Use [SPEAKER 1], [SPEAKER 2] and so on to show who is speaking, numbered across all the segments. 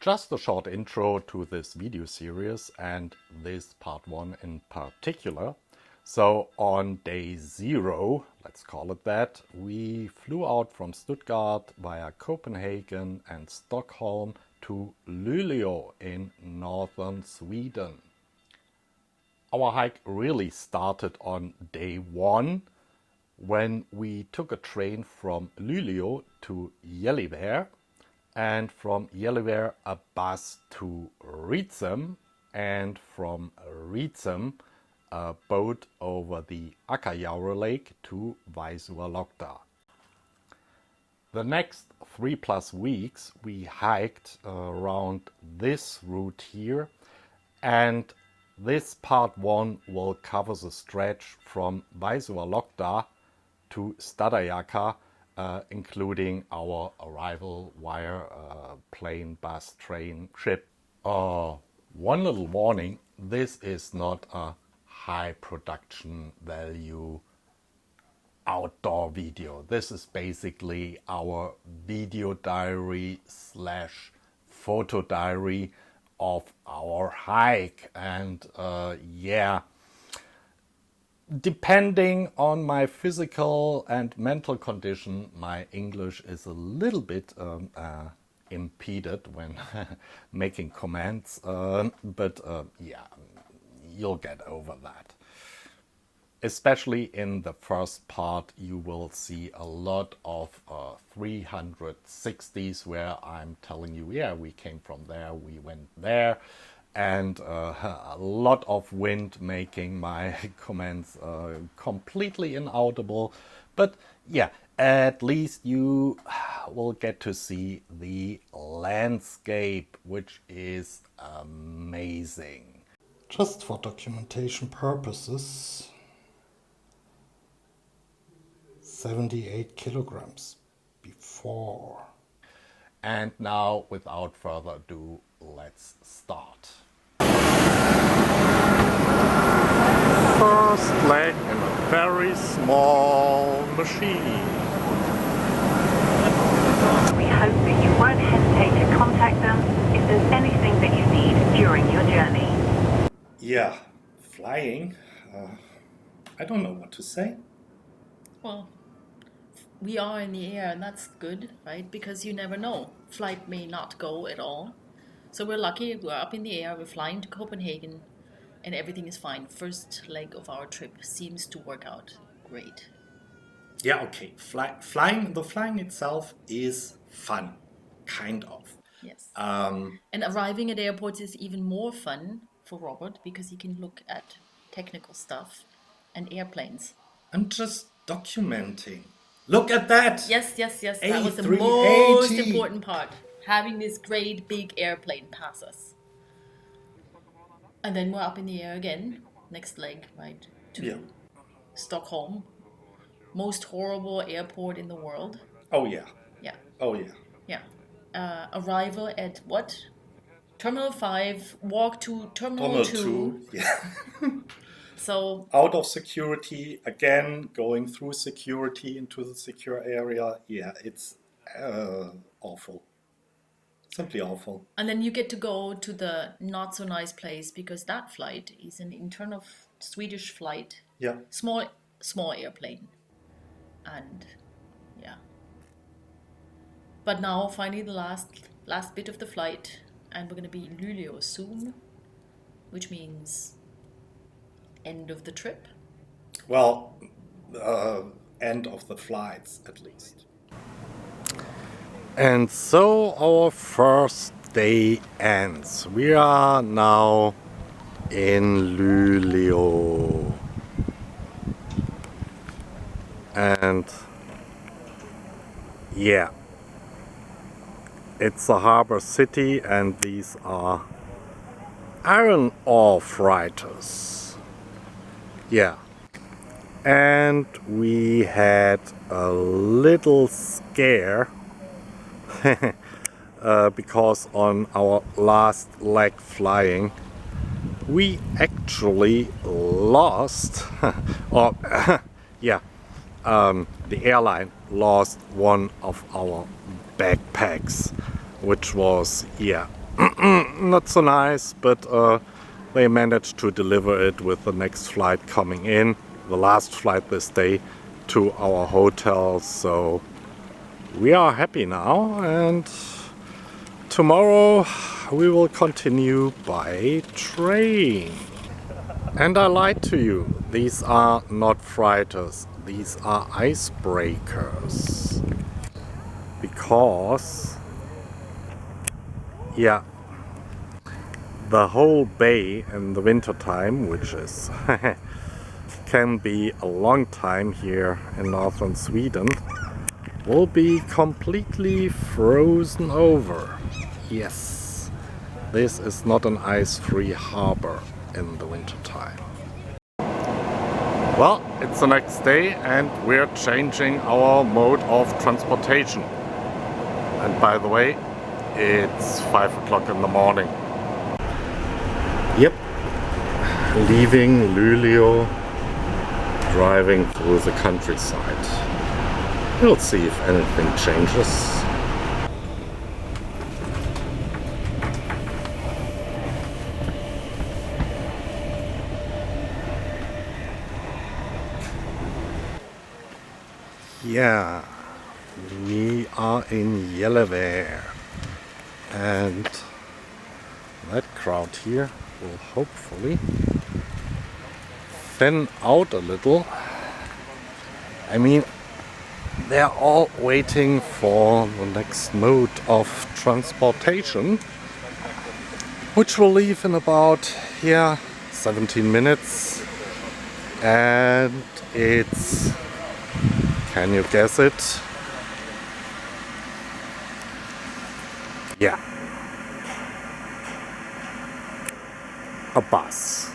[SPEAKER 1] Just a short intro to this video series and this part 1 in particular. So on day 0, let's call it that, we flew out from Stuttgart via Copenhagen and Stockholm to Luleå in northern Sweden. Our hike really started on day 1 when we took a train from Luleå to Gällivare and from Gällivare a bus to Ritsem and from Ritsem a boat over the Kutjaure lake to Vaisaluokta. The next 3+ weeks we hiked around this route here, and this part 1 will cover the stretch from Vaisaluokta to Staddajåkkå, including our arrival via plane, bus, train, ship. One little warning, this is not a high production value outdoor video. This is basically our video diary / photo diary of our hike, and depending on my physical and mental condition, my English is a little bit impeded when making comments, but you'll get over that. Especially in the first part, you will see a lot of 360s where I'm telling you, we came from there, we went there, and a lot of wind making my comments completely inaudible. But at least you will get to see the landscape, which is amazing. Just for documentation purposes, 78 kilograms before. And now, without further ado, let's start. First leg in a very small machine.
[SPEAKER 2] We hope that you won't hesitate to contact them if there's anything that you need during your journey.
[SPEAKER 1] Yeah, flying. I don't know what to say.
[SPEAKER 3] Well, we are in the air, and that's good, right? Because you never know. Flight may not go at all. So we're lucky, we're up in the air, we're flying to Copenhagen, and everything is fine. First leg of our trip seems to work out great.
[SPEAKER 1] Yeah, okay. The flying itself is fun, kind of.
[SPEAKER 3] Yes. And arriving at airports is even more fun for Robert because he can look at technical stuff and airplanes.
[SPEAKER 1] I'm just documenting. Look at that!
[SPEAKER 3] Yes.
[SPEAKER 1] A380.
[SPEAKER 3] That was the most important part. Having this great big airplane pass us. And then we're up in the air again. Next leg, right? To Stockholm. Most horrible airport in the world.
[SPEAKER 1] Oh yeah.
[SPEAKER 3] Yeah.
[SPEAKER 1] Oh yeah.
[SPEAKER 3] Yeah. Arrival at what? Terminal 5, walk to Terminal 2.
[SPEAKER 1] Yeah.
[SPEAKER 3] So
[SPEAKER 1] out of security, again, going through security into the secure area. Yeah, it's awful. Simply awful.
[SPEAKER 3] And then you get to go to the not so nice place because that flight is an internal Swedish flight.
[SPEAKER 1] Yeah.
[SPEAKER 3] Small airplane. And but now finally the last bit of the flight, and we're going to be in Luleå soon, which means end of the trip.
[SPEAKER 1] Well, end of the flights at least. And so our first day ends. We are now in Luleå. And it's a harbor city, and these are iron ore freighters. And we had a little scare because on our last leg flying we actually lost the airline lost one of our backpacks, which was not so nice, but they managed to deliver it with the next flight coming in, the last flight this day, to our hotel. So we are happy now, and tomorrow we will continue by train. And I lied to you, these are not freighters, these are icebreakers. Because, yeah, the whole bay in the winter time, which is can be a long time here in northern Sweden, will be completely frozen over. Yes, this is not an ice-free harbor in the winter time. Well, it's the next day and we're changing our mode of transportation. And by the way, it's 5 o'clock in the morning. Yep, leaving Luleå, driving through the countryside. We'll see if anything changes. Yeah, we are in Gällivare, and that crowd here will hopefully thin out a little. I mean, they're all waiting for the next mode of transportation, which will leave in about 17 minutes, and it's, can you guess it? Yeah, a bus.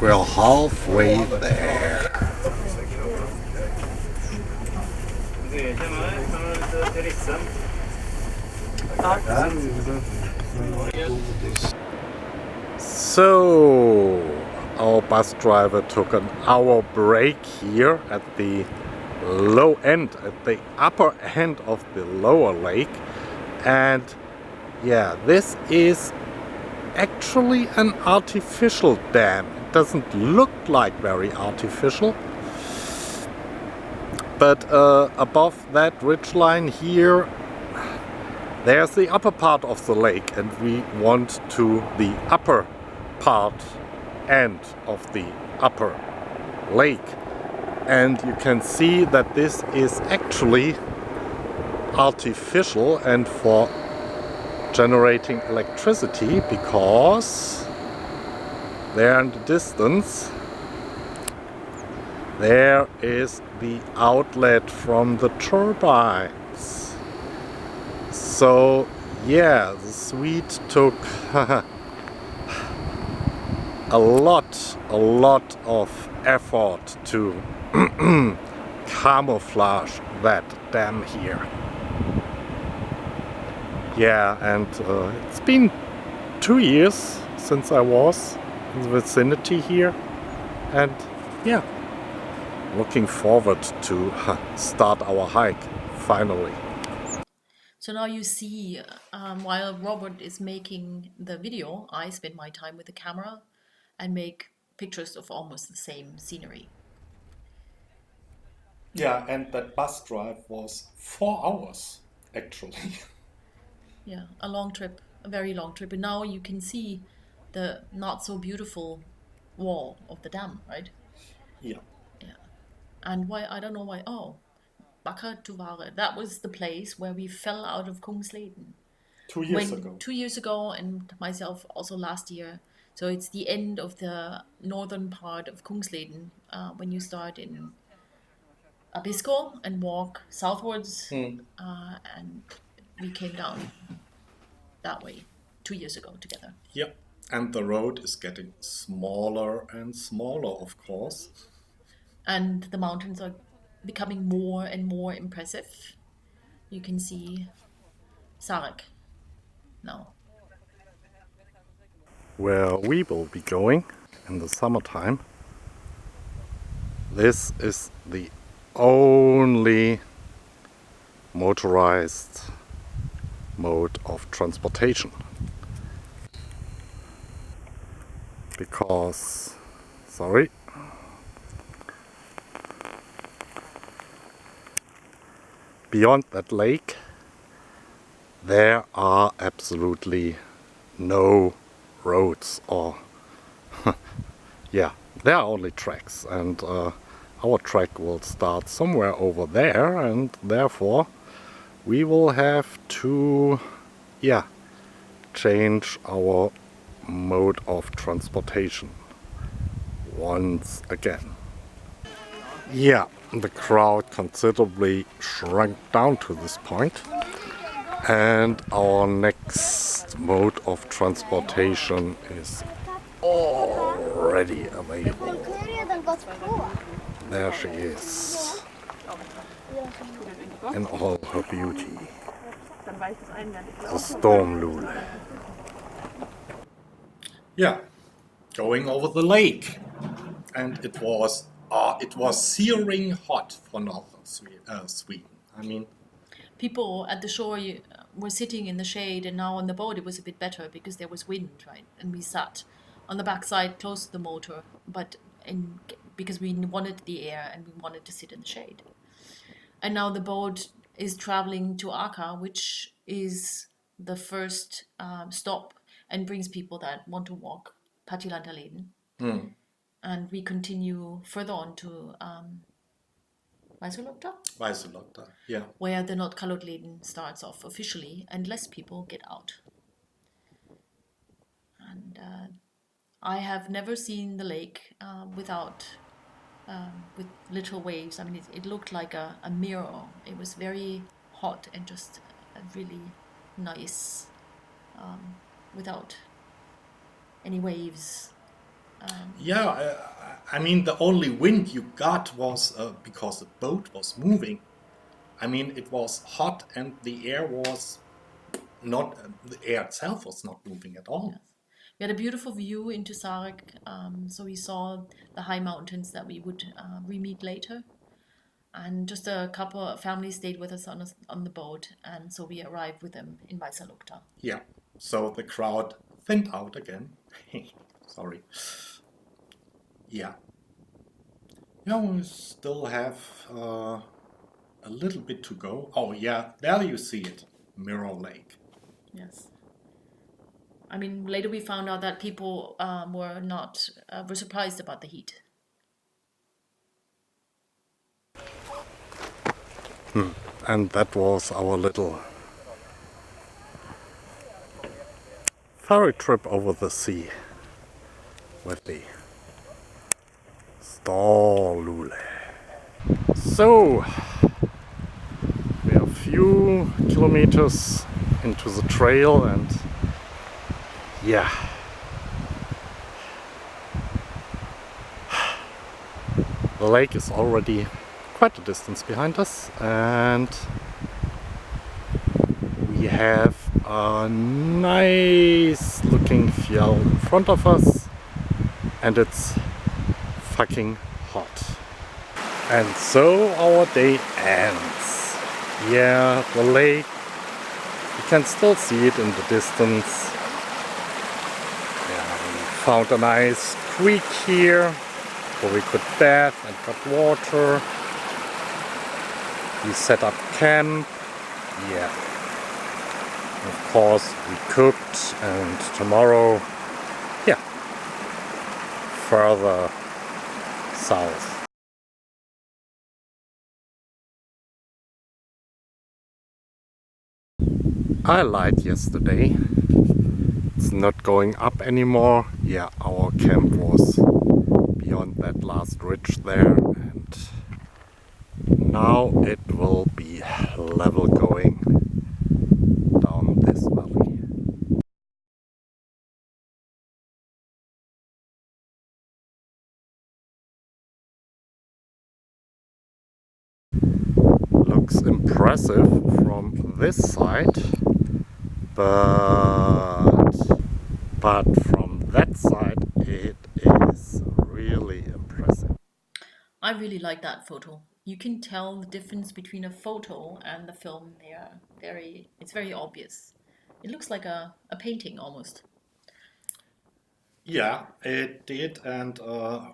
[SPEAKER 1] We're halfway there. So, our bus driver took an hour break here at the low end, at the upper end of the lower lake. And yeah, this is actually an artificial dam. It doesn't look like very artificial. But above that ridgeline here, there's the upper part of the lake, and we want to the upper part end of the upper lake. And you can see that this is actually artificial and for generating electricity, because there in the distance there is the outlet from the turbines. So yeah, the Swede took a lot of effort to camouflage that dam here. Yeah, and it's been 2 years since I was in the vicinity here, and yeah, looking forward to start our hike finally.
[SPEAKER 3] So now you see, while Robert is making the video, I spend my time with the camera and make pictures of almost the same scenery.
[SPEAKER 1] Yeah, and that bus drive was 4 hours actually.
[SPEAKER 3] Yeah, a long trip, a very long trip. And now you can see the not so beautiful wall of the dam, right?
[SPEAKER 1] Yeah.
[SPEAKER 3] Yeah. And why, I don't know why, oh, Kutjaure, that was the place where we fell out of Kungsleden.
[SPEAKER 1] 2 years ago.
[SPEAKER 3] 2 years ago, and myself also last year. So it's the end of the northern part of Kungsleden, when you start in Abisko and walk southwards, and we came down that way 2 years ago together.
[SPEAKER 1] Yeah, and the road is getting smaller and smaller, of course.
[SPEAKER 3] And the mountains are becoming more and more impressive. You can see Sarek now.
[SPEAKER 1] where we will be going in the summertime. This is the only motorized mode of transportation. Because, sorry, beyond that lake there are absolutely no roads, or yeah, there are only tracks, and our track will start somewhere over there, and therefore we will have to change our mode of transportation once again. Yeah, the crowd considerably shrunk down to this point, and our next mode of transportation is already available. There she is, in all her beauty, the storm Luleå. Yeah, going over the lake, and it was searing hot for northern Sweden. I mean,
[SPEAKER 3] people at the shore were sitting in the shade, and now on the boat it was a bit better because there was wind, right? And we sat on the backside close to the motor, because we wanted the air and we wanted to sit in the shade. And now the boat is traveling to Árasluokta, which is the first stop, and brings people that want to walk Patjelantaleden. And we continue further on to Vaisaluokta.
[SPEAKER 1] Vaisaluokta, yeah.
[SPEAKER 3] Where the Nordkalottleden starts off officially, and less people get out. And I have never seen the lake with little waves. I mean, it looked like a mirror. It was very hot and just really nice, without any waves.
[SPEAKER 1] I mean, the only wind you got was because the boat was moving. I mean, it was hot, and the air was not, the air itself was not moving at all.
[SPEAKER 3] Yes. We had a beautiful view into Sárdajåhkó, so we saw the high mountains that we would re-meet later. And just a couple of families stayed with us on the boat, and so we arrived with them in Vaisaluokta.
[SPEAKER 1] Yeah, so the crowd thinned out again. Sorry. Yeah. Yeah, we still have a little bit to go. Oh yeah, there you see it, Mirror Lake.
[SPEAKER 3] Yes. I mean, later we found out that people were surprised about the heat.
[SPEAKER 1] And that was our little ferry trip over the sea with the Stáloluokta. So, we are a few kilometers into the trail, and yeah, the lake is already quite a distance behind us, and we have a nice looking fjell in front of us, and it's fucking hot. And so our day ends. Yeah, the lake, you can still see it in the distance. Yeah, we found a nice creek here where we could bath and got water. We set up camp. Yeah. Of course, we cooked, and tomorrow, yeah, further south. I lied yesterday. It's not going up anymore. Yeah, our camp was beyond that last ridge there, and now it will be level going down this valley. Looks impressive from this side, but from that side it is really impressive.
[SPEAKER 3] I really like that photo. You can tell the difference between a photo and the film. It's very obvious. It looks like a painting almost.
[SPEAKER 1] Yeah, it did, and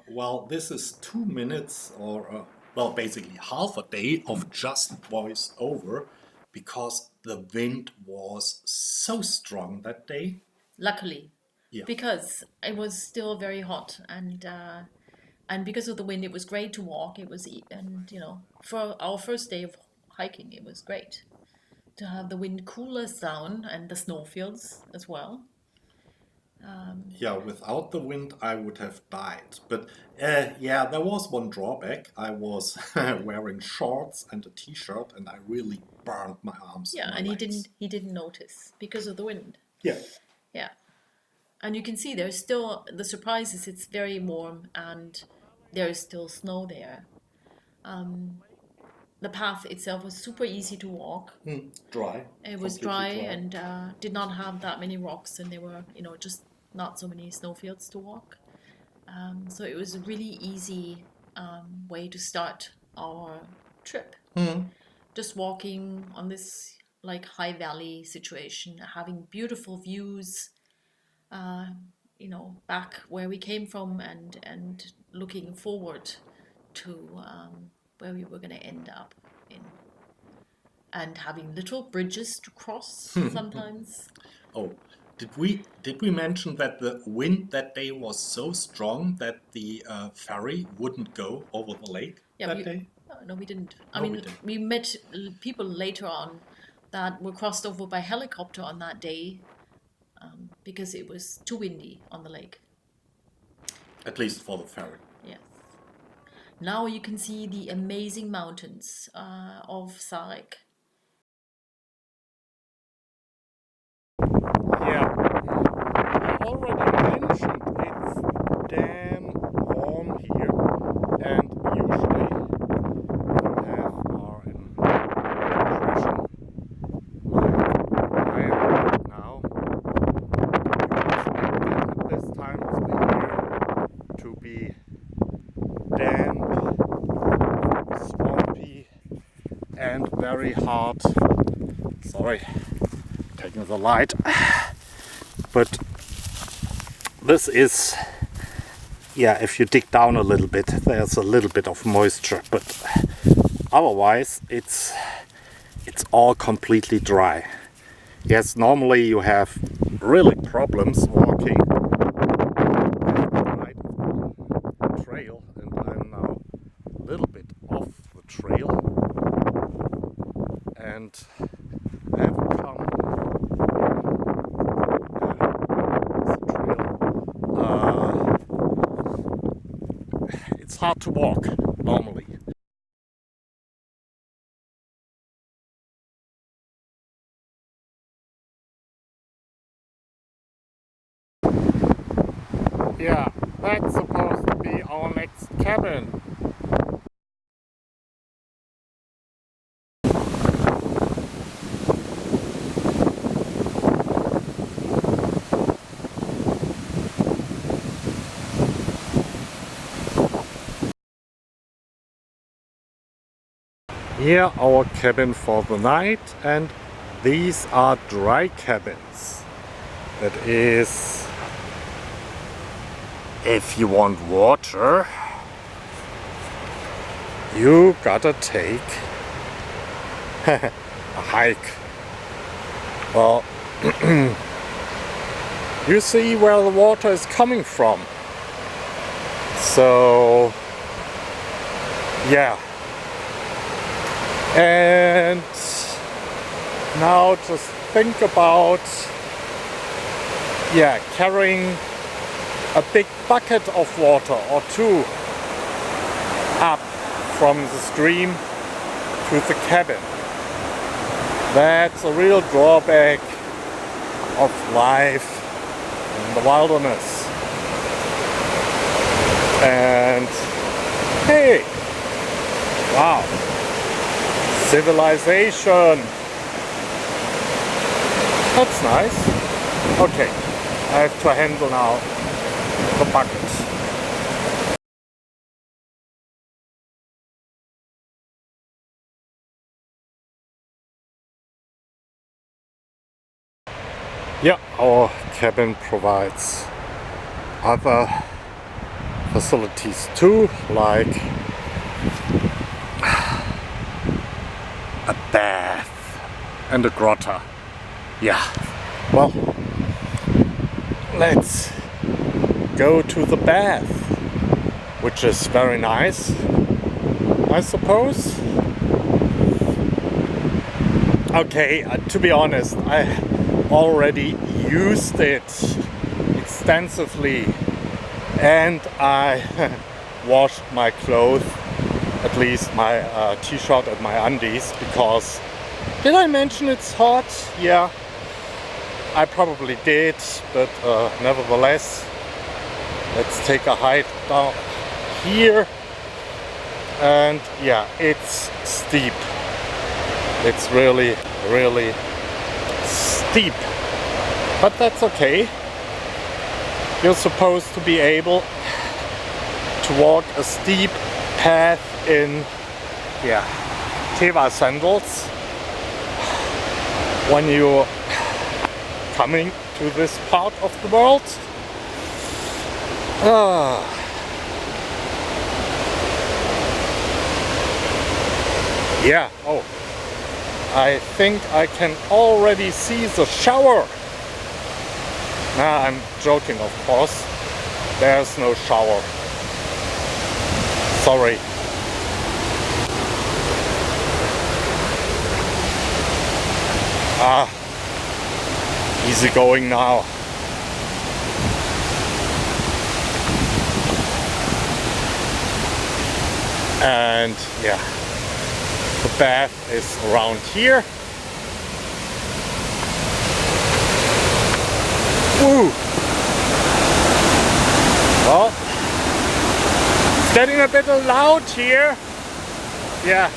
[SPEAKER 1] well, this is 2 minutes or well, basically half a day of just voiceover because the wind was so strong that day.
[SPEAKER 3] Luckily,
[SPEAKER 1] Yeah.
[SPEAKER 3] because it was still very hot, and because of the wind, it was great to walk. And for our first day of hiking, it was great to have the wind cool us down and the snowfields as well.
[SPEAKER 1] Yeah, without the wind, I would have died. But yeah, there was one drawback. I was wearing shorts and a t-shirt, and I really burned my arms.
[SPEAKER 3] Yeah,
[SPEAKER 1] and my
[SPEAKER 3] and
[SPEAKER 1] legs.
[SPEAKER 3] he didn't notice because of the wind.
[SPEAKER 1] Yeah.
[SPEAKER 3] Yeah. And you can see there's still, the surprise is it's very warm and there is still snow there. The path itself was super easy to walk.
[SPEAKER 1] Dry.
[SPEAKER 3] It was
[SPEAKER 1] Completely
[SPEAKER 3] dry and did not have that many rocks, and there were, just not so many snowfields to walk. So it was a really easy way to start our trip. Just walking on this like high valley situation, having beautiful views, back where we came from, and looking forward to where we were going to end up in, and having little bridges to cross sometimes.
[SPEAKER 1] Oh, did we mention that the wind that day was so strong that the ferry wouldn't go over the lake that day?
[SPEAKER 3] No, we didn't.
[SPEAKER 1] No, we didn't.
[SPEAKER 3] We met people later on that were crossed over by helicopter on that day because it was too windy on the lake.
[SPEAKER 1] At least for the ferry.
[SPEAKER 3] Yes. Now you can see the amazing mountains of Sarek.
[SPEAKER 1] Yeah, I already mentioned it's damn warm here, and usually we have our impression like I am right now. You expect it at this time of the year to be damp, swampy, and very hard. Sorry, taking the light. But this is, yeah, if you dig down a little bit, there's a little bit of moisture, but otherwise it's all completely dry. Yes, normally you have really problems walking right of the trail, and I'm now a little bit off the trail, and I have come it's hard to walk normally. Yeah, that's supposed to be our next cabin. Here our cabin for the night, and these are dry cabins. That is, if you want water, you gotta take a hike. Well, you see where the water is coming from. So, yeah. And now just think about, yeah, carrying a big bucket of water or two up from the stream to the cabin. That's a real drawback of life in the wilderness. And hey, wow. Civilization. That's nice. Okay, I have to handle now the bucket. Yeah, our cabin provides other facilities too, like a bath and a grotto. Yeah, well, let's go to the bath, which is very nice, I suppose. Okay, to be honest, I already used it extensively and I washed my clothes, at least my t-shirt and my undies, because did I mention it's hot? Yeah, I probably did, but nevertheless, let's take a hike down here. And yeah, it's steep. It's really steep, but that's okay. You're supposed to be able to walk a steep path in Teva sandals when you're coming to this part of the world. Yeah, oh, I think I can already see the shower. Nah, I'm joking, of course. There's no shower. Sorry. Easy going now. And yeah, the bath is around here. Woo! Well, it's getting a bit loud here. Yeah,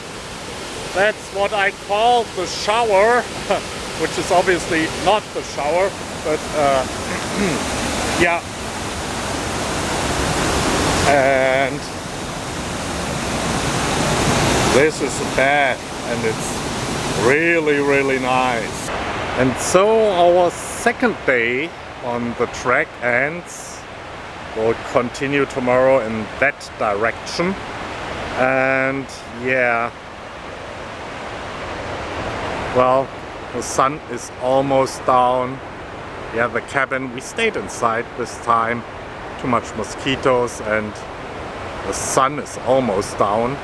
[SPEAKER 1] that's what I call the shower, which is obviously not the shower, but yeah. And this is a bath, and it's really nice. And so our second day on the trek ends. We'll continue tomorrow in that direction. And yeah, well, the sun is almost down. Yeah, the cabin, we stayed inside this time. Too much mosquitoes, and the sun is almost down.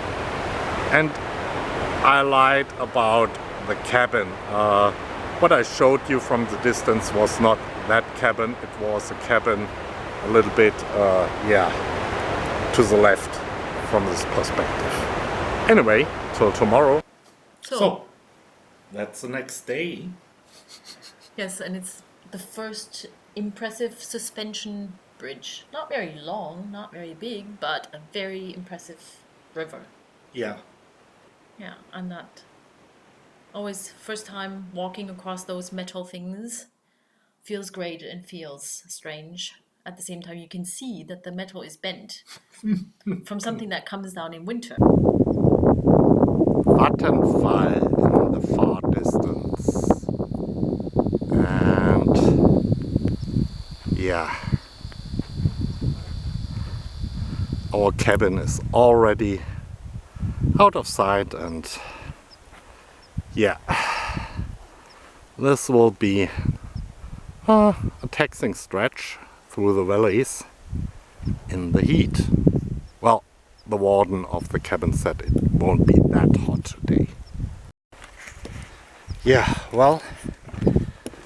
[SPEAKER 1] And I lied about the cabin. What I showed you from the distance was not that cabin. It was a cabin a little bit, yeah, to the left from this perspective. Anyway, till tomorrow. So that's the next day.
[SPEAKER 3] Yes, and it's the first impressive suspension bridge. Not very long, not very big, but a very impressive river.
[SPEAKER 1] Yeah.
[SPEAKER 3] Yeah, and that always first time walking across those metal things feels great and feels strange. At the same time, you can see that the metal is bent from something that comes down in winter.
[SPEAKER 1] Vattenfall in the far distance. And yeah, our cabin is already out of sight, and yeah, this will be a taxing stretch through the valleys in the heat. Well, the warden of the cabin said it won't be that hot today. Yeah, well,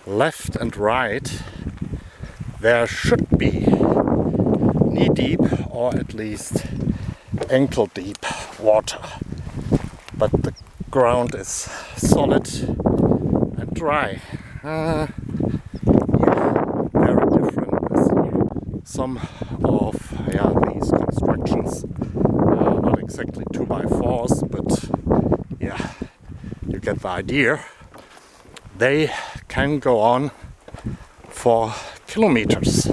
[SPEAKER 1] left and right there should be knee-deep or at least ankle-deep water, but the ground is solid and dry. Yeah, very different this year. Some of these constructions are not exactly 2x4s, but yeah, you get the idea. They can go on for kilometers.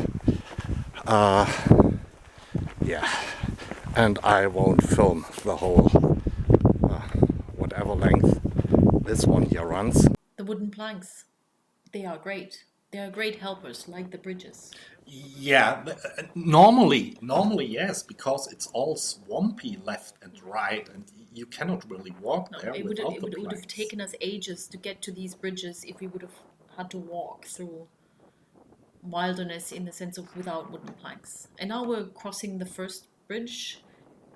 [SPEAKER 1] Yeah, and I won't film the whole whatever length this one here runs.
[SPEAKER 3] The wooden planks, they are great. They are great helpers, like the bridges.
[SPEAKER 1] Yeah, normally yes, because it's all swampy left and right, and you cannot really walk there
[SPEAKER 3] It
[SPEAKER 1] without
[SPEAKER 3] would
[SPEAKER 1] the
[SPEAKER 3] have
[SPEAKER 1] planks.
[SPEAKER 3] taken us ages to get to these bridges if we would have had to walk through wilderness in the sense of without wooden planks. And now we're crossing the first bridge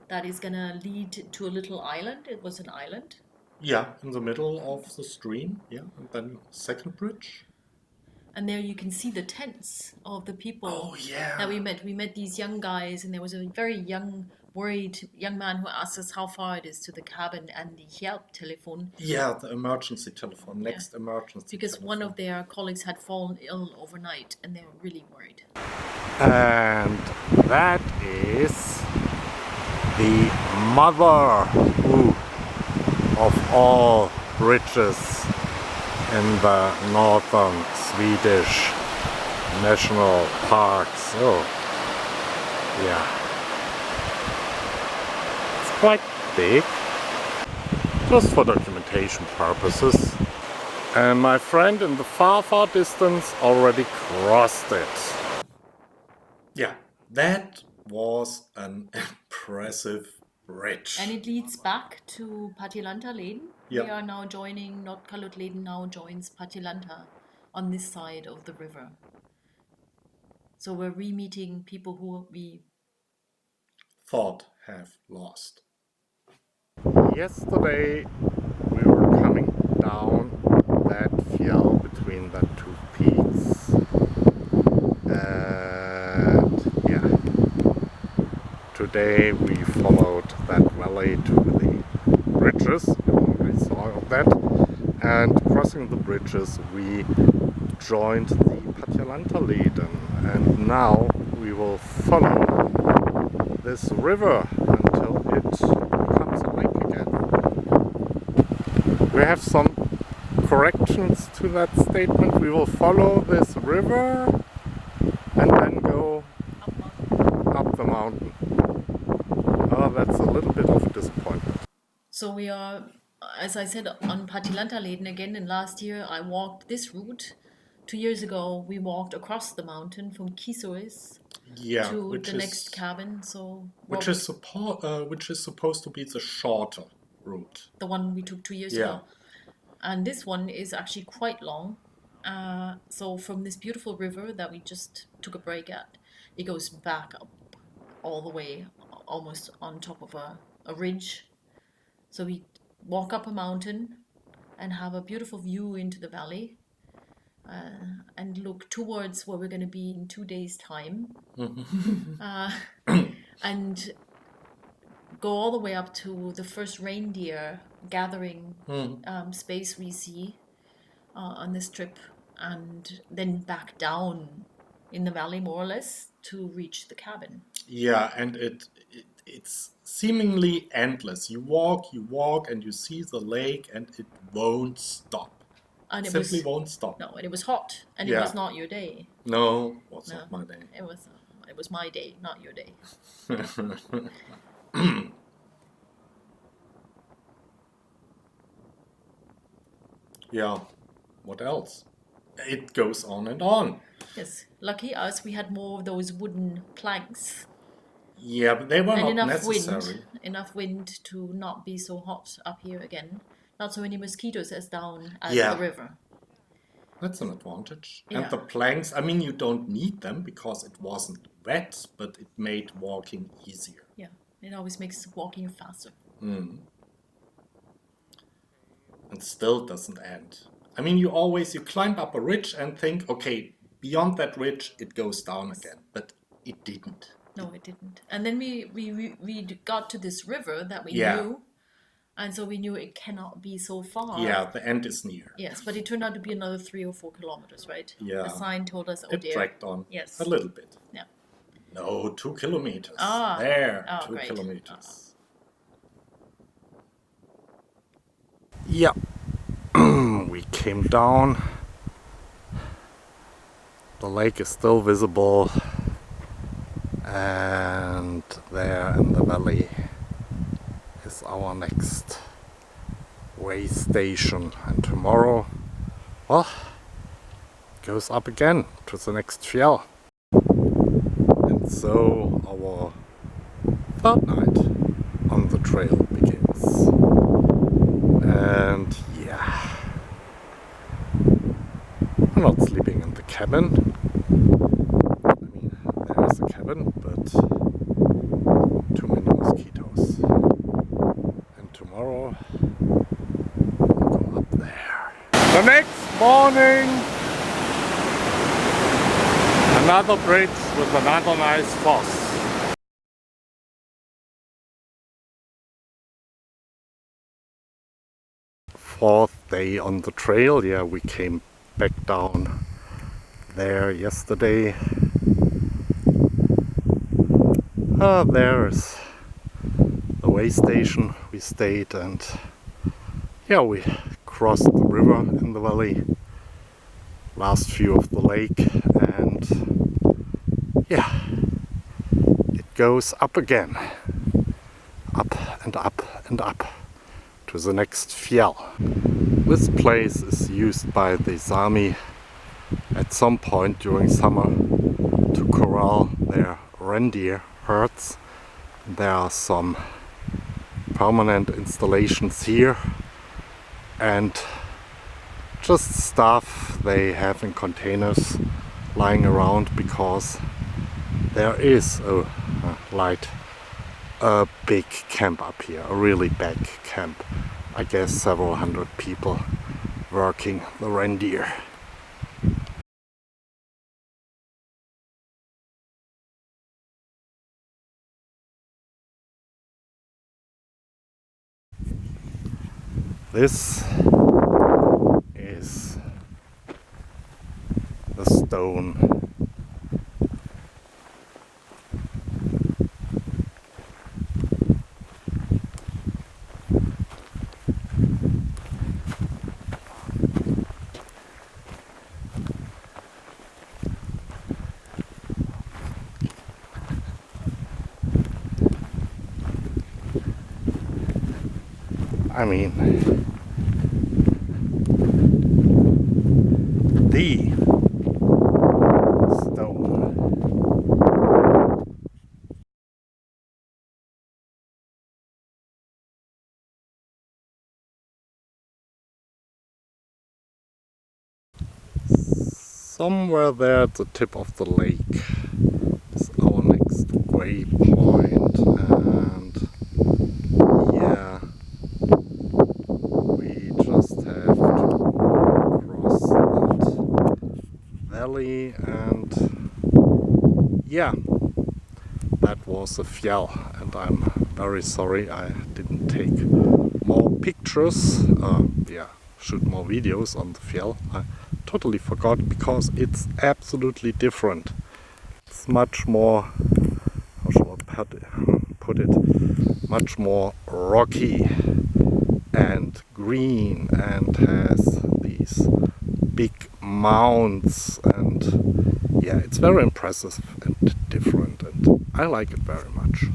[SPEAKER 3] that is gonna lead to a little island. It was an island.
[SPEAKER 1] Yeah, in the middle of the stream, yeah, and then second bridge.
[SPEAKER 3] And there you can see the tents of the people that we met. We met these young guys, and there was a very young, worried young man who asked us how far it is to the cabin and the help telephone.
[SPEAKER 1] Yeah, the emergency telephone, next emergency
[SPEAKER 3] Because
[SPEAKER 1] telephone.
[SPEAKER 3] one of their colleagues had fallen ill overnight, and they were really worried.
[SPEAKER 1] And that is the mother of all bridges in the northern Swedish national parks. Oh, yeah. It's quite big, just for documentation purposes. And my friend in the far distance already crossed it. Yeah, that was an impressive bridge.
[SPEAKER 3] And it leads back to Patjelantaleden.
[SPEAKER 1] Yep.
[SPEAKER 3] We are now joining, Nordkalottleden now joins Patjelanta on this side of the river. So we're re-meeting people who we
[SPEAKER 1] thought have lost. Yesterday we were coming down that fjell between the two peaks. And yeah, today we followed that valley to the bridges. You already saw that. And crossing the bridges we joined the Patjelantaleden, and now we will follow this river until it becomes a lake again. We have some corrections to that statement. We will follow this river and then go up the mountain. Oh, that's a little bit of a disappointment.
[SPEAKER 3] So we are, as I said, on Patjelantaleden again, and last year I walked this route. 2 years ago we walked across the mountain from Kutjaure to the next cabin. So
[SPEAKER 1] which is supposed to be the shorter route.
[SPEAKER 3] The one we took 2 years ago. And this one is actually quite long. So from this beautiful river that we just took a break at, it goes back up all the way, almost on top of a ridge. So we walk up a mountain and have a beautiful view into the valley, and look towards where we're going to be in 2 days' time. And go all the way up to the first reindeer gathering space we see on this trip, and then back down in the valley more or less to reach the cabin. Yeah, and it's seemingly endless. You walk, and you see the lake, and it won't stop. And it simply won't stop. No, and it was hot, and it was not your day. No, was not my day. It was my day, not your day. Yeah, what else? It goes on and on. Yes, lucky us, we had more of those wooden planks. Yeah, but they were not necessary. Enough wind to not be so hot up here again. Not so many mosquitoes as down at the river. That's an advantage. Yeah. And the planks, I mean, you don't need them because it wasn't wet, but it made walking easier. Yeah, it always makes walking faster. And still doesn't end. I mean, you climb up a ridge and think, okay, beyond that ridge, it goes down again. But it didn't. No, it didn't. And then we got to this river that we knew. And so we knew it cannot be so far. Yeah, the end is near. Yes, but it turned out to be another 3 or 4 kilometers, right? Yeah. The sign told us, oh dear. It dragged on a little bit. Yeah. No, 2 kilometers. There, 2 kilometers. Yeah. We came down. The lake is still visible.
[SPEAKER 1] And there in the valley is our next way station, and tomorrow, well, goes up again to the next fjell. And so our third night on the trail begins. And yeah, we're not sleeping in the cabin. I mean, there is a cabin, but too many mosquitoes. And tomorrow we'll go up there. The next morning, another bridge with another nice foss. Fourth day on the trail. Yeah, we came back down there yesterday. There's the way station we stayed, and yeah, we crossed the river in the valley, last view of the lake, and yeah, it goes up again, up and up and up to the next fjell. This place is used by the Sami at some point during summer to corral their reindeer herds. There are some permanent installations here and just stuff they have in containers lying around, because there is a big camp up here, a really big camp. I guess several hundred people working the reindeer. This is the stone . I mean, the stone. Somewhere there at the tip of the lake is our next waypoint, and yeah, we just have to cross that valley, and yeah, that was a fjell, and I'm very sorry I didn't take more pictures, shoot more videos on the fjell. I totally forgot, because it's absolutely different. It's much more, how shall I put it, much more rocky and green, and has these big mounds, and yeah, it's very impressive and different, and I like it very much.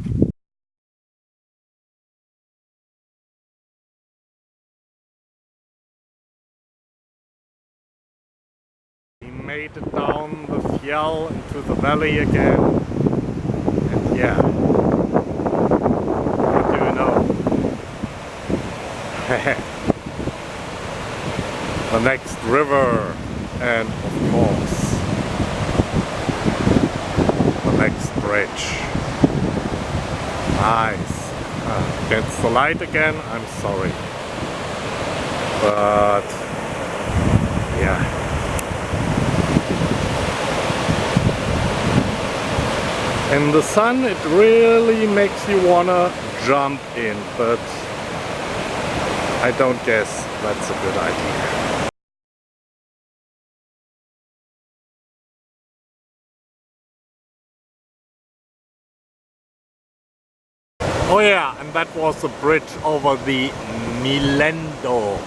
[SPEAKER 1] We made it down the fjell into the valley again, and yeah, what do you know? The next river, and of course the next bridge. Nice. Against the light again, I'm sorry, but yeah. In the sun it really makes you wanna jump in, but I don't guess that's a good idea. Oh yeah, and that was the bridge over the Milendo.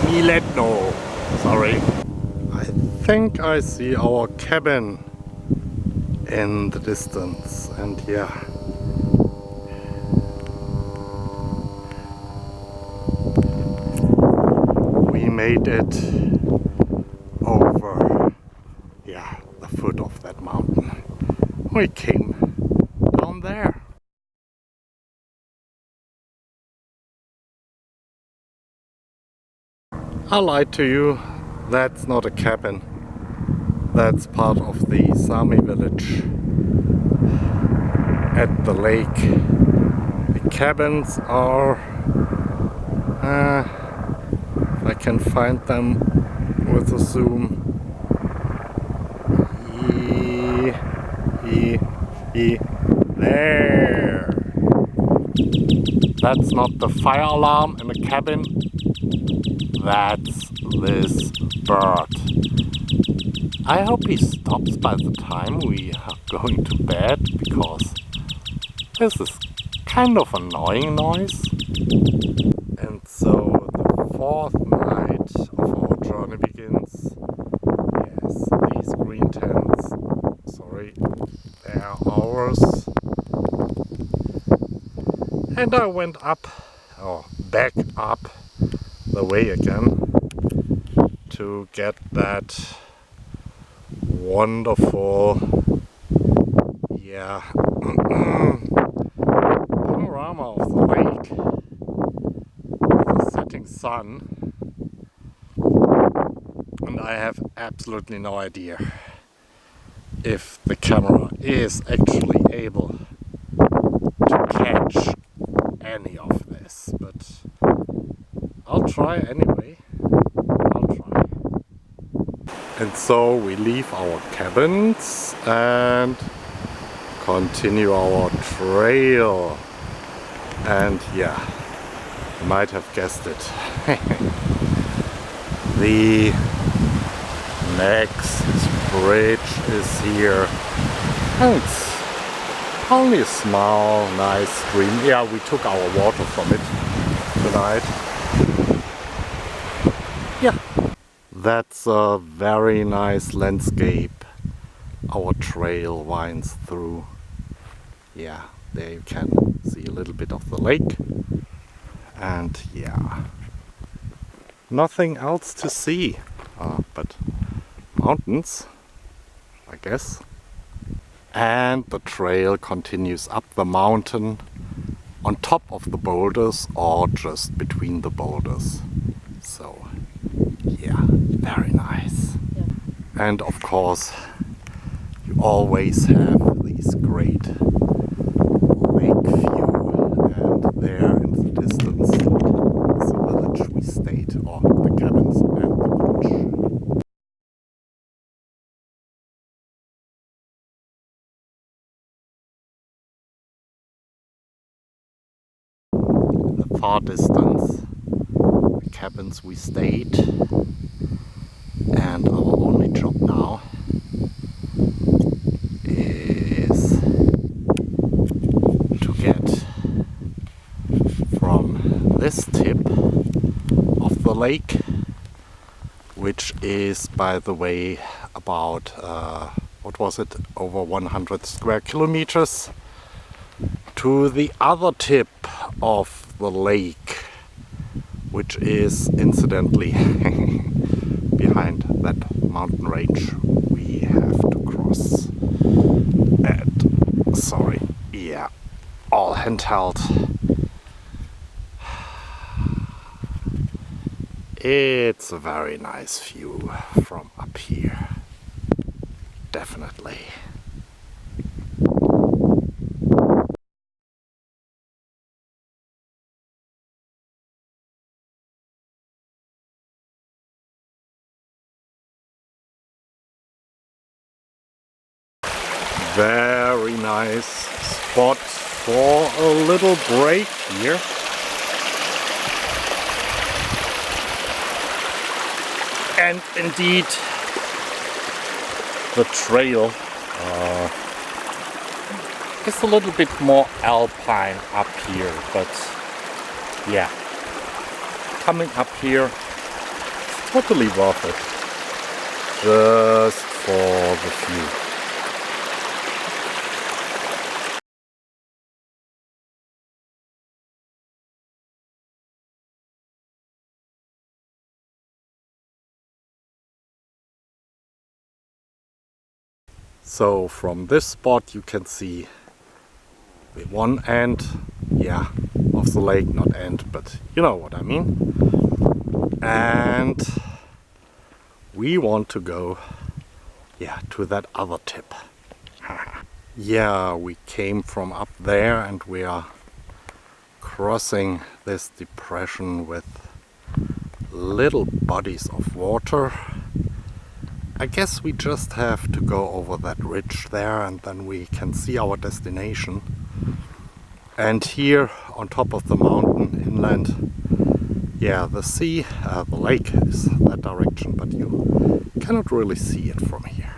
[SPEAKER 1] Miledno. Sorry. I think I see our cabin in the distance, and yeah. We made it over, yeah, the foot of that mountain. We came down there. I lied to you, that's not a cabin. That's part of the Sami village at the lake. The cabins are, if I can find them with a zoom. There! That's not the fire alarm in the cabin. That's this bird. I hope he stops by the time we are going to bed, because this is kind of annoying noise. And so the fourth night of our journey begins. Yes, these green tents, sorry, they are ours. And I went up, or back up the way again to get that wonderful, yeah, panorama of the lake with the setting sun. And I have absolutely no idea if the camera is actually able to catch any of this, but I'll try anyway. And so we leave our cabins and continue our trail. And yeah, you might have guessed it. The next bridge is here. And it's only a small, nice stream. Yeah, we took our water from it tonight. Yeah. That's a very nice landscape our trail winds through. Yeah, there you can see a little bit of the lake. And yeah, nothing else to see, but mountains, I guess. And the trail continues up the mountain on top of the boulders or just between the boulders. So yeah, very nice. Yeah. And of course, you always have these great lake view, and there in the distance is the village we stayed, or the cabins and the village. In the far distance, the cabins we stayed. And our only job now is to get from this tip of the lake, which is, by the way, about, what was it, over 100 square kilometers, to the other tip of the lake, which is incidentally behind that mountain range we have to cross. And sorry, yeah, all handheld. It's a very nice view from up here, definitely. Very nice spot for a little break here. And indeed, the trail is a little bit more alpine up here, but yeah, coming up here is totally worth it, just for the view. So from this spot you can see the one end, yeah, of the lake, not end, but you know what I mean. And we want to go, yeah, to that other tip. Yeah, we came from up there and we are crossing this depression with little bodies of water. I guess we just have to go over that ridge there and then we can see our destination. And here on top of the mountain inland, yeah, the sea, the lake is that direction, but you cannot really see it from here.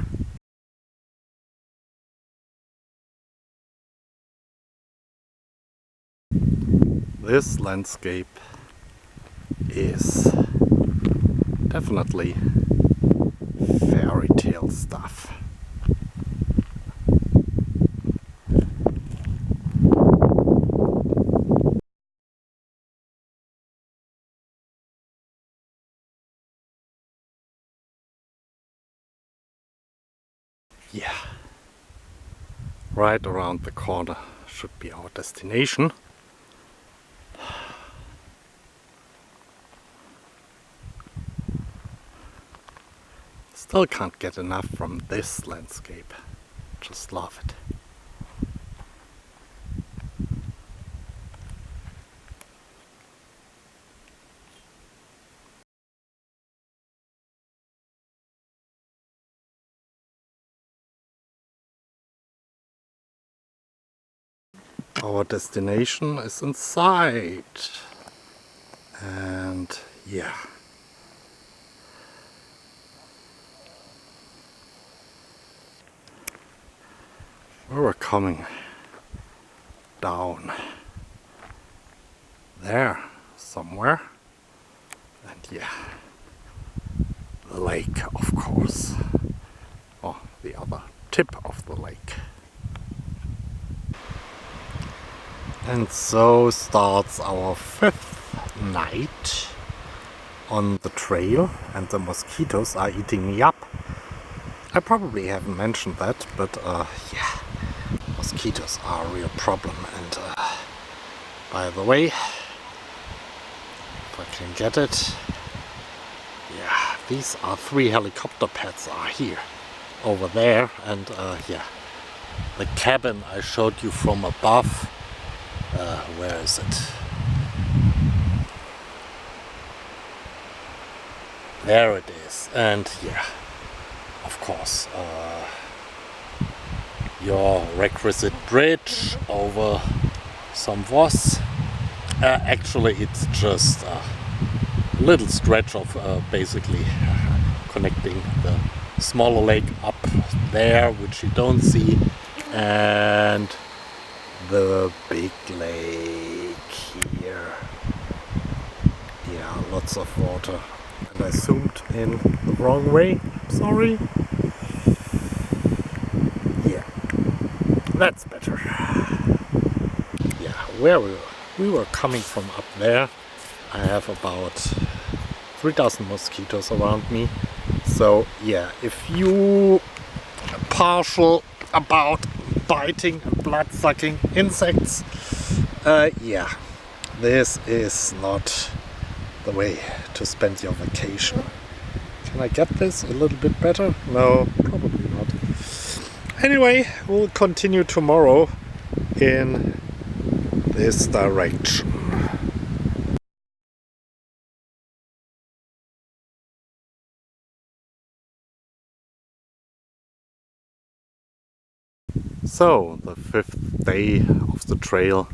[SPEAKER 1] This landscape is definitely fairy tale stuff. Yeah, right around the corner should be our destination. Still can't get enough from this landscape. Just love it. Our destination is in sight. And yeah. We're coming down there somewhere, and yeah, the lake, of course, or the other tip of the lake. And so starts our 5th night on the trail, and the mosquitoes are eating me up. I probably haven't mentioned that, but yeah, mosquitoes are a real problem. And by the way, if I can get it, yeah, these are 3 helicopter pads are here, over there, and yeah, the cabin I showed you from above, where is it? There it is, and yeah, of course, your requisite bridge over some voss. Actually, it's just a little stretch of basically connecting the smaller lake up there, which you don't see, and the big lake here. Yeah, lots of water. And I zoomed in the wrong way, sorry. Yeah, that's better. Yeah, where we were coming from up there, I have about 3,000 mosquitoes around me. So yeah, if you are partial about biting and blood-sucking insects, yeah, this is not the way to spend your vacation. Can I get this a little bit better? No, probably not. Anyway, we'll continue tomorrow in this direction. So, the 5th day of the trail.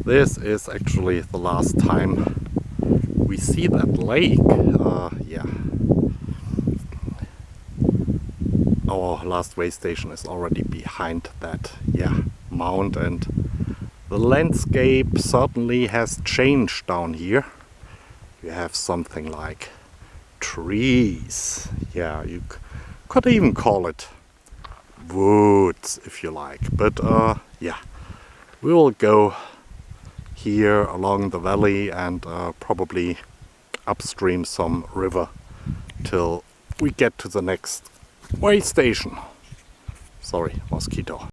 [SPEAKER 1] This is actually the last time we see that lake. Yeah. Our last way station is already behind that, yeah, mount, and the landscape certainly has changed down here. You have something like trees. Yeah, you could even call it woods if you like, but yeah, we will go here along the valley and probably upstream some river till we get to the next way station. Sorry, mosquito.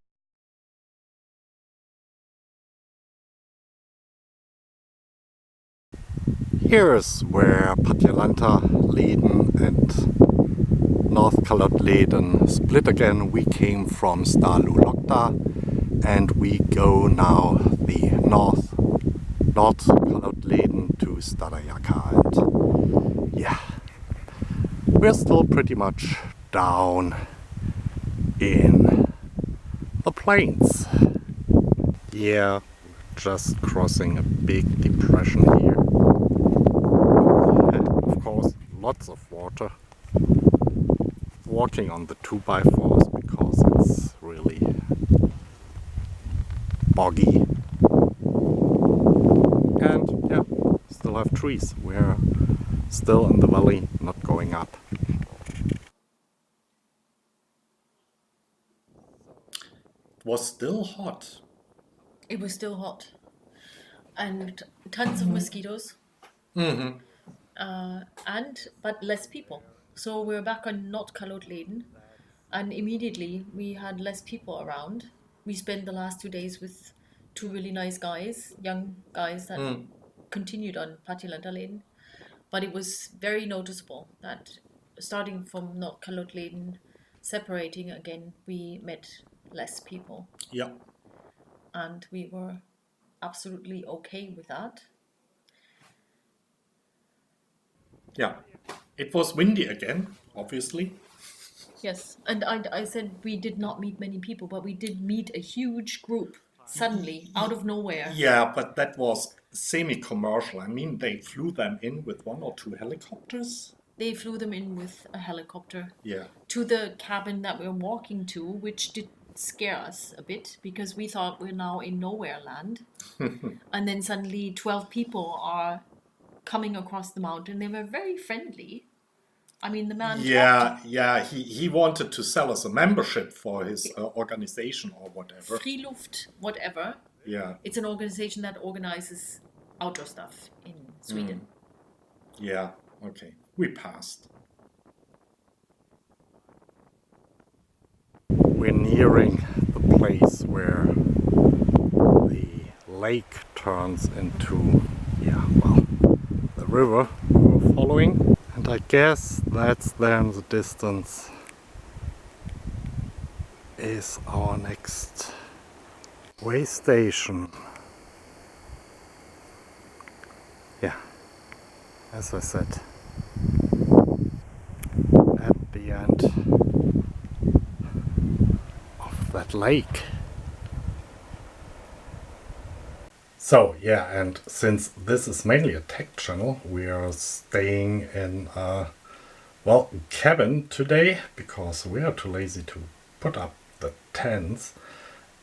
[SPEAKER 1] Here's where Patjelantaleden and Nordkalottleden split again. We came from Stáloluokta and we go now the Nordkalottleden to Staddajåhkå. And yeah, we're still pretty much down in the plains. Yeah, just crossing a big depression here. Of course, lots of water. Walking on the 2x4s because it's really boggy. And yeah, still have trees. We're still in the valley, not going up. It was still hot.
[SPEAKER 3] It was still hot. And tons of mosquitoes.
[SPEAKER 1] Mm-hmm.
[SPEAKER 3] But less people. So we're back on Nordkalottleden, and immediately we had less people around. We spent the last 2 days with two really nice guys, young guys that continued on Patjelantaleden. But it was very noticeable that starting from Nordkalottleden, separating again, we met less people.
[SPEAKER 1] Yeah.
[SPEAKER 3] And we were absolutely okay with that.
[SPEAKER 1] Yeah. It was windy again, obviously.
[SPEAKER 3] Yes, and I said we did not meet many people, but we did meet a huge group suddenly out of nowhere.
[SPEAKER 1] Yeah, but that was semi-commercial. I mean, they flew them in with 1 or 2 helicopters.
[SPEAKER 3] They flew them in with a helicopter
[SPEAKER 1] Yeah.
[SPEAKER 3] to the cabin that we're walking to, which did scare us a bit because we thought we're now in nowhere land. And then suddenly 12 people are coming across the mountain. They were very friendly. I mean, the man talked.
[SPEAKER 1] He wanted to sell us a membership for his organization or whatever.
[SPEAKER 3] Friluft, whatever.
[SPEAKER 1] Yeah.
[SPEAKER 3] It's an organization that organizes outdoor stuff in Sweden.
[SPEAKER 1] Yeah, okay. We passed. We're nearing the place where the lake turns into, the river we're following. And I guess that's then the distance is our next way station. Yeah, as I said, at the end of that lake. So yeah, and since this is mainly a tech channel, we are staying in a cabin today because we are too lazy to put up the tents.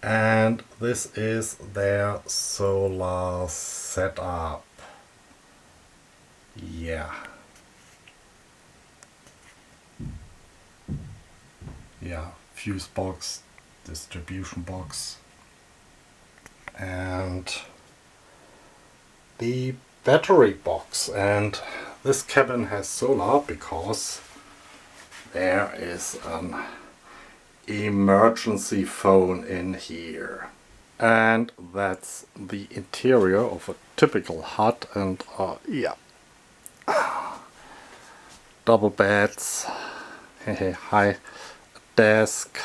[SPEAKER 1] And this is their solar setup. Yeah. Yeah, fuse box, distribution box, and the battery box. And this cabin has solar because there is an emergency phone in here. And that's the interior of a typical hut. And double beds, high desk,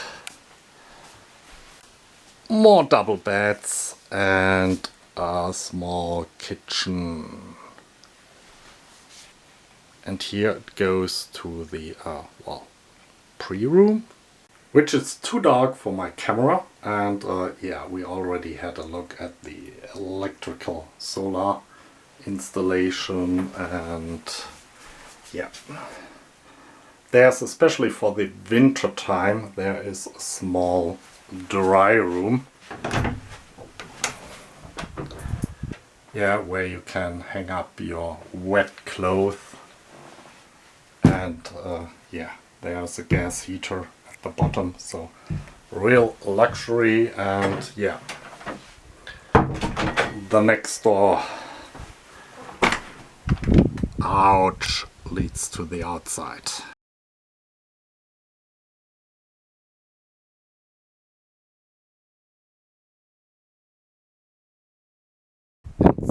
[SPEAKER 1] more double beds, and a small kitchen. And here it goes to the pre-room, which is too dark for my camera. And we already had a look at the electrical solar installation. And there's, especially for the winter time, there is a small dry room. Where you can hang up your wet clothes. And there's a gas heater at the bottom, so real luxury. And the next door leads to the outside.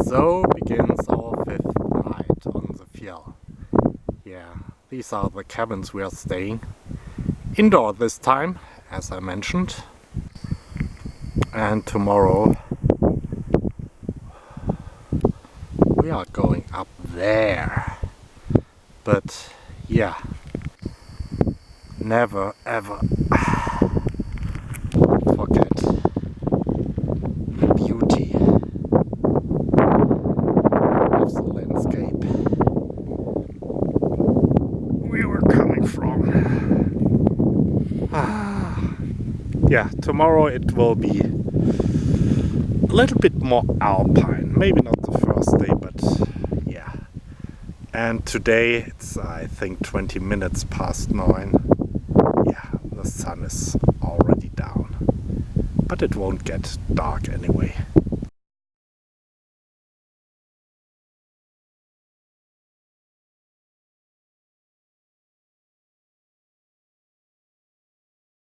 [SPEAKER 1] So begins our 5th night on the fjell. Yeah, these are the cabins we are staying. Indoor this time, as I mentioned. And tomorrow we are going up there. But yeah, never ever forget the beauty of the landscape where we're coming from. Yeah, tomorrow it will be a little bit more alpine. Maybe not the first day, but yeah. And today it's, I think, 20 minutes past 9. Yeah, the sun is already down. But it won't get dark anyway.